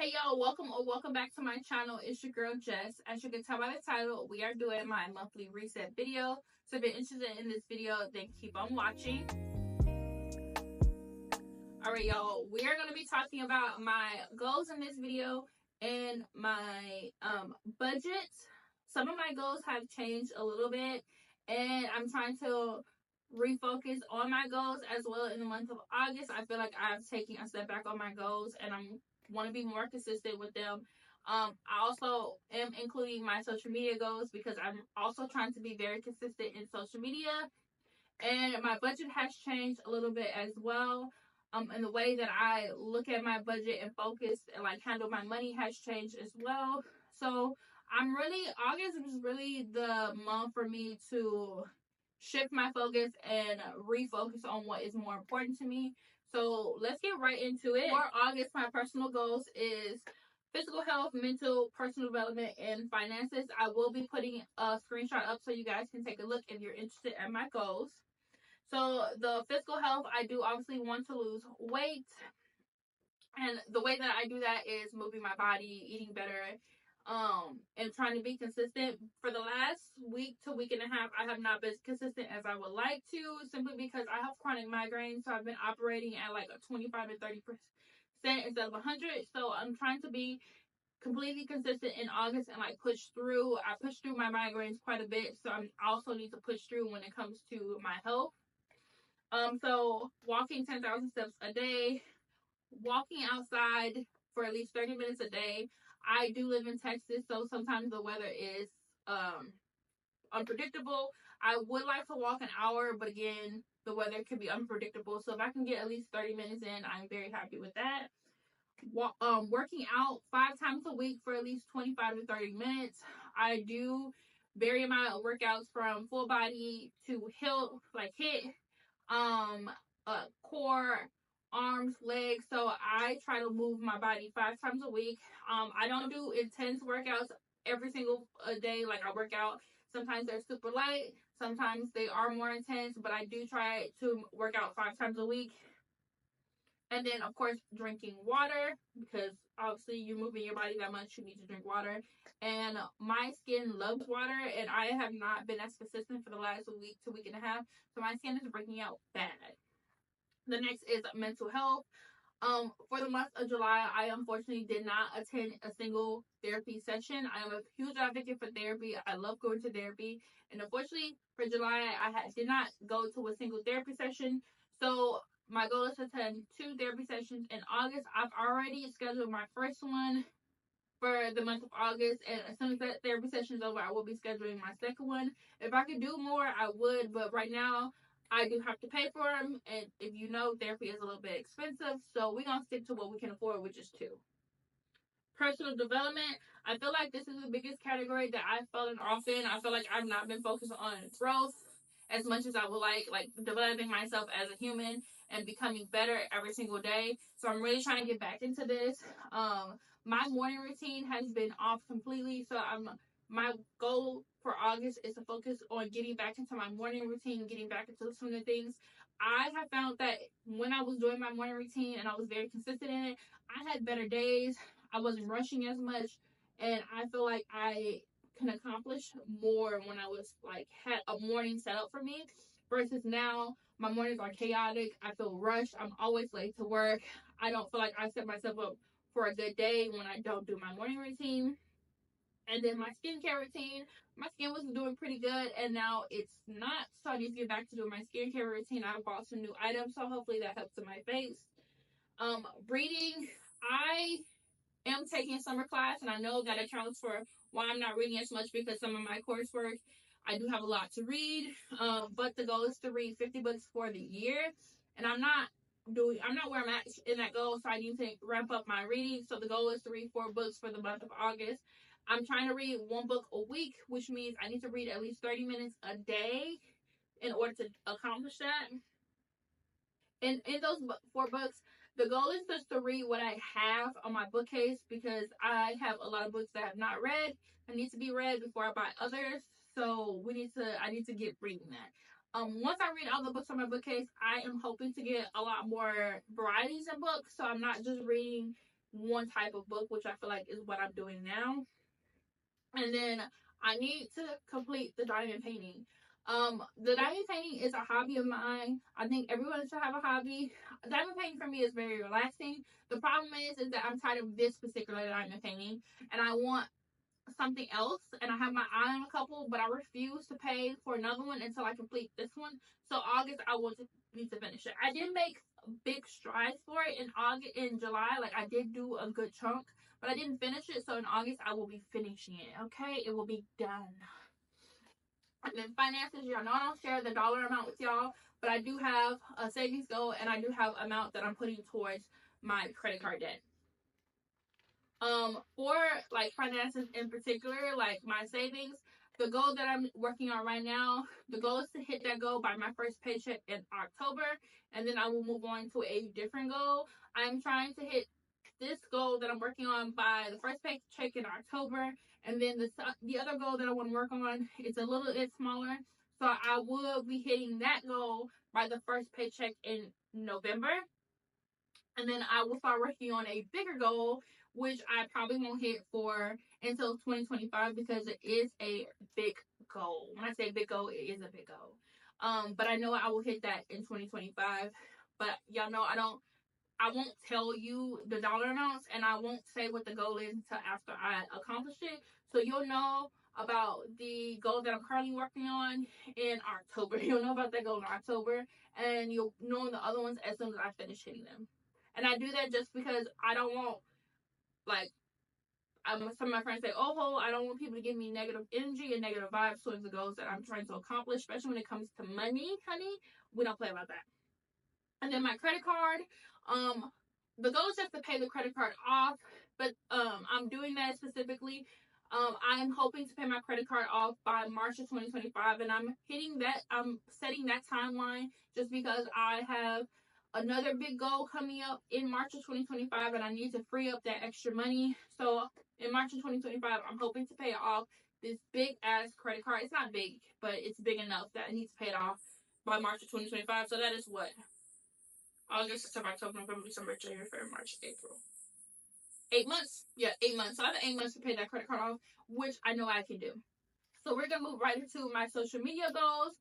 Hey y'all, welcome back to my channel. It's your girl Jess. As you can tell by the title, we are doing my monthly reset video. So if you're interested in this video, then keep on watching. Alright y'all, we are going to be talking about my goals in this video and my budget. Some of my goals have changed a little bit and I'm trying to refocus on my goals as well. In the month of August, I feel like I've taken a step back on my goals and I want to be more consistent with them. I also am including my social media goals because I'm also trying to be very consistent in social media, and my budget has changed a little bit as well. And the way that I look at my budget and focus and like handle my money has changed as well. So August is really the month for me to shift my focus and refocus on what is more important to me. So let's get right into it. For August, my personal goals is physical health, mental, personal development, and finances. I will be putting a screenshot up so you guys can take a look if you're interested in my goals. So the physical health, I do obviously want to lose weight. And the way that I do that is moving my body, eating better, and trying to be consistent. For the last week to week and a half, I have not been consistent as I would like to, simply because I have chronic migraines. So I've been operating at like a 25 to 30% instead of 100. So I'm trying to be completely consistent in August and like push through. I push through my migraines quite a bit, so I also need to push through when it comes to my health. So walking 10,000 steps a day, walking outside for at least 30 minutes a day. I do live in Texas, so sometimes the weather is unpredictable. I would like to walk an hour, but again, the weather could be unpredictable. So if I can get at least 30 minutes in, I'm very happy with that. Working out 5 times a week for at least 25 to 30 minutes. I do vary my workouts from full body to HIIT, core, arms, legs. So I try to move my body 5 times a week. I don't do intense workouts every single day. Like I work out. Sometimes they're super light. Sometimes they are more intense. But I do try to work out 5 times a week. And then, of course, drinking water, because obviously you're moving your body that much, you need to drink water. And my skin loves water, and I have not been as consistent for the last week to week and a half. So my skin is breaking out bad. The next is mental health. For the month of July, I unfortunately did not attend a single therapy session. I am a huge advocate for therapy. I love going to therapy. And unfortunately, for July, did not go to a single therapy session. So my goal is to attend 2 therapy sessions in August. I've already scheduled my first one for the month of August, and as soon as that therapy session is over, I will be scheduling my second one. If I could do more, I would, but right now, I do have to pay for them, and if you know, therapy is a little bit expensive, so we're going to stick to what we can afford, which is 2. Personal development, I feel like this is the biggest category that I've fallen off in. I feel like I've not been focused on growth as much as I would like developing myself as a human and becoming better every single day. So I'm really trying to get back into this. My morning routine has been off completely. So my goal for August is to focus on getting back into my morning routine, getting back into some of the things. I have found that when I was doing my morning routine and I was very consistent in it, I had better days. I wasn't rushing as much, and I feel like I can accomplish more when I was like had a morning set up for me versus now my mornings are chaotic. I feel rushed. I'm always late to work. I don't feel like I set myself up for a good day when I don't do my morning routine. And then my skincare routine, my skin was doing pretty good, and now it's not. So I need to get back to doing my skincare routine. I bought some new items, so hopefully that helps in my face. Reading, I am taking summer class, and I know that accounts for why I'm not reading as much, because some of my coursework, I do have a lot to read, but the goal is to read 50 books for the year, and I'm not where I'm at in that goal, so I need to ramp up my reading. So the goal is to read 4 books for the month of August. I'm trying to read 1 book a week, which means I need to read at least 30 minutes a day in order to accomplish that. And in those 4 books, the goal is just to read what I have on my bookcase, because I have a lot of books that I have not read and need to be read before I buy others. So I need to get reading that. Once I read all the books on my bookcase, I am hoping to get a lot more varieties in books. So I'm not just reading one type of book, which I feel like is what I'm doing now. And then I need to complete the diamond painting. The diamond painting is a hobby of mine. I think everyone should have a hobby. Diamond painting for me is very relaxing. The problem is that I'm tired of this particular diamond painting, and I want something else, and I have my eye on a couple, but I refuse to pay for another one until I complete this one. So August, I will need to finish it. I did make big strides for it in July. Like, I did do a good chunk, but I didn't finish it. So in August, I will be finishing it. Okay, it will be done. And then finances, y'all know I don't share the dollar amount with y'all, but I do have a savings goal, and I do have amount that I'm putting towards my credit card debt. For like finances in particular, like my savings, the goal that I'm working on right now, the goal is to hit that goal by my first paycheck in October, and then I will move on to a different goal. I'm trying to hit this goal that I'm working on by the first paycheck in October, and then the other goal that I want to work on is a little bit smaller, so I will be hitting that goal by the first paycheck in November. And then I will start working on a bigger goal, which I probably won't hit for until 2025 because it is a big goal. When I say big goal, it is a big goal. But I know I will hit that in 2025. But y'all know I won't tell you the dollar amounts, and I won't say what the goal is until after I accomplish it. So you'll know about the goal that I'm currently working on in October. You'll know about that goal in October, and you'll know the other ones as soon as I finish hitting them. And I do that just because I don't want, like, some of my friends say, oh, I don't want people to give me negative energy and negative vibes towards the goals that I'm trying to accomplish, especially when it comes to money, honey. We don't play about that. And then my credit card, the goal is just to pay the credit card off, but I'm doing that specifically. I'm hoping to pay my credit card off by March of 2025, and I'm setting that timeline just because I have another big goal coming up in March of 2025, and I need to free up that extra money. So in March of 2025, I'm hoping to pay off this big ass credit card. It's not big, but it's big enough that I need to pay it off by March of 2025. So that is what? August, September, October, November, December, January, February, March, April. 8 months. Yeah, 8 months. So I have 8 months to pay that credit card off, which I know I can do. So we're going to move right into my social media goals.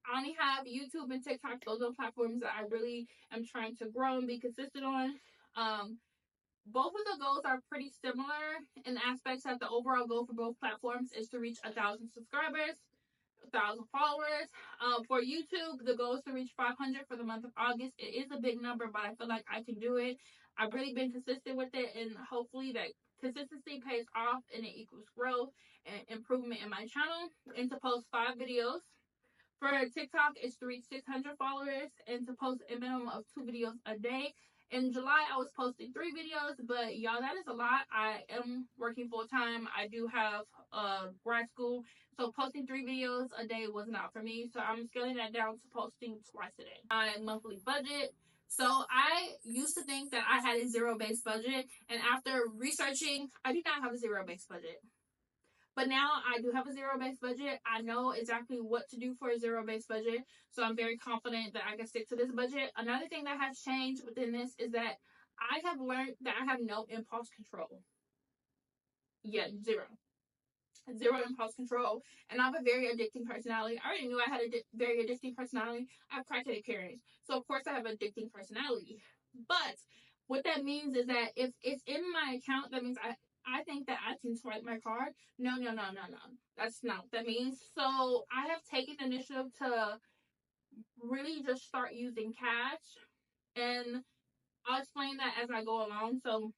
I only have YouTube and TikTok. Those are platforms that I really am trying to grow and be consistent on. Both of the goals are pretty similar in aspects that the overall goal for both platforms is to reach 1,000 subscribers, 1,000 followers. For YouTube, the goal is to reach 500 for the month of August. It is a big number, but I feel like I can do it. I've really been consistent with it, and hopefully that consistency pays off and it equals growth and improvement in my channel. And to post 5 videos. For TikTok, it's to reach 600 followers and to post a minimum of 2 videos a day. In July, I was posting 3 videos, but y'all, that is a lot. I am working full time. I do have grad school, so posting 3 videos a day was not for me. So I'm scaling that down to posting twice a day. My monthly budget. So I used to think that I had a zero-based budget, and after researching, I do not have a zero-based budget. But now I do have a zero-based budget. I know exactly what to do for a zero-based budget. So I'm very confident that I can stick to this budget. Another thing that has changed within this is that I have learned that I have no impulse control. Yeah, zero. Zero impulse control. And I have a very addicting personality. I already knew I had a very addicting personality. I have crackheaded parents. So, of course, I have an addicting personality. But what that means is that if it's in my account, that means I think that I can swipe my card. No. That's not what that means. So I have taken the initiative to really just start using cash. And I'll explain that as I go along. So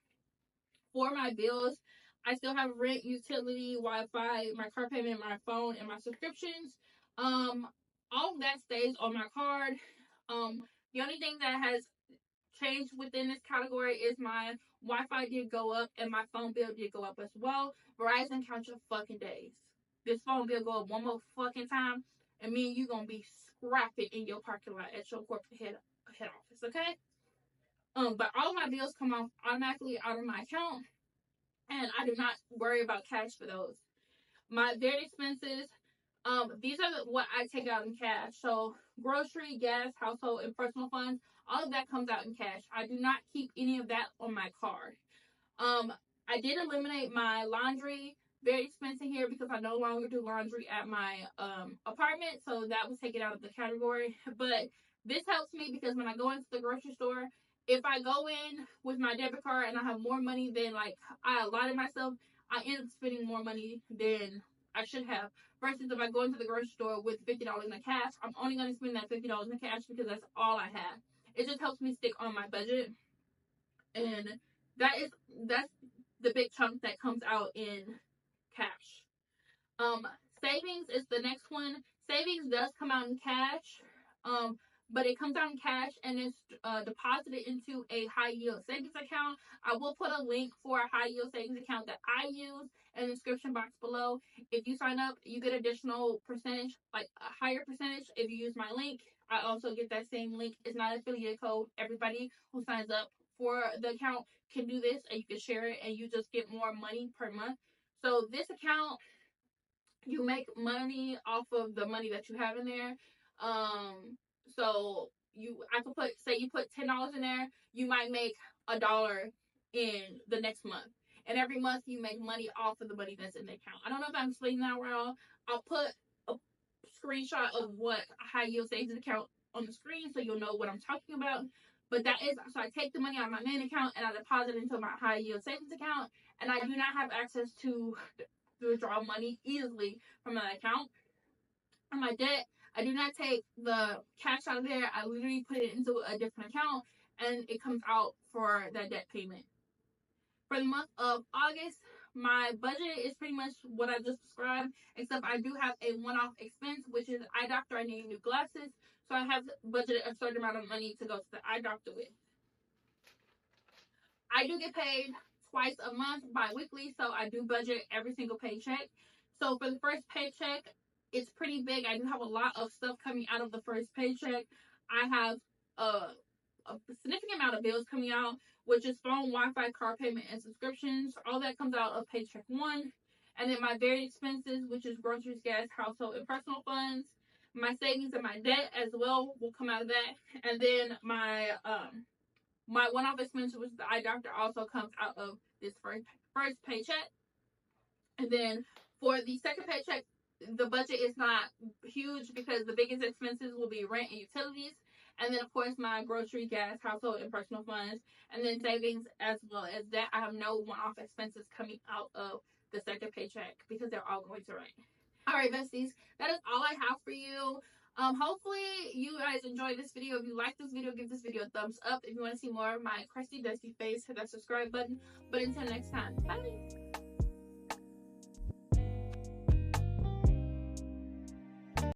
for my bills, I still have rent, utility, Wi-Fi, my car payment, my phone, and my subscriptions. All of that stays on my card. The only thing that has changed within this category is my Wi-Fi did go up and my phone bill did go up as well. Verizon, count your fucking days. This phone bill go up one more fucking time, and me and you gonna be scrapping in your parking lot at your corporate head office, okay? But all of my bills come off automatically out of my account, and I do not worry about cash for those. My vet expenses, these are what I take out in cash. So grocery, gas, household, and personal funds, all of that comes out in cash. I do not keep any of that on my card. I did eliminate my laundry. Very expensive here because I no longer do laundry at my apartment, so that was taken out of the category. But this helps me because when I go into the grocery store, if I go in with my debit card and I have more money than like I allotted myself, I end up spending more money than I should have. Versus if I go into the grocery store with $50 in cash, I'm only going to spend that $50 in cash because that's all I have. It just helps me stick on my budget, and that's the big chunk that comes out in cash. Um, Savings is the next one. Savings does come out in cash, but it comes out in cash and it's deposited into a high yield savings account. I will put a link for a high yield savings account that I use in the description box below. If you sign up, you get additional percentage, like a higher percentage if you use my link. I also get that same link. It's not an affiliate code. Everybody who signs up for the account can do this, and you can share it, and you just get more money per month. So this account, you make money off of the money that you have in there. So I could say you put $10 in there, you might make $1 in the next month, and every month you make money off of the money that's in the account. I don't know if I'm explaining that well. I'll put a screenshot of what a high yield savings account on the screen so you'll know what I'm talking about. But that is, so I take the money out of my main account and I deposit it into my high yield savings account, and I do not have access to withdraw money easily from my account. On my debt, I do not take the cash out of there. I literally put it into a different account and it comes out for that debt payment. For the month of August, my budget is pretty much what I just described, except I do have a one-off expense, which is eye doctor. I need new glasses, so I have budgeted a certain amount of money to go to the eye doctor with. I do get paid twice a month bi-weekly, so I do budget every single paycheck. So for the first paycheck, it's pretty big. I do have a lot of stuff coming out of the first paycheck. I have a significant amount of bills coming out, which is phone, Wi-Fi, car payment, and subscriptions. All that comes out of paycheck one. And then my varied expenses, which is groceries, gas, household, and personal funds. My savings and my debt as well will come out of that. And then my one-off expense, which is the eye doctor, also comes out of this first paycheck. And then for the second paycheck, the budget is not huge because the biggest expenses will be rent and utilities. And then, of course, my grocery, gas, household, and personal funds. And then savings as well as that. I have no one-off expenses coming out of the second paycheck because they're all going to rent. All right, besties, that is all I have for you. Hopefully you guys enjoyed this video. If you like this video, give this video a thumbs up. If you want to see more of my crusty dusty face, hit that subscribe button. But until next time, bye.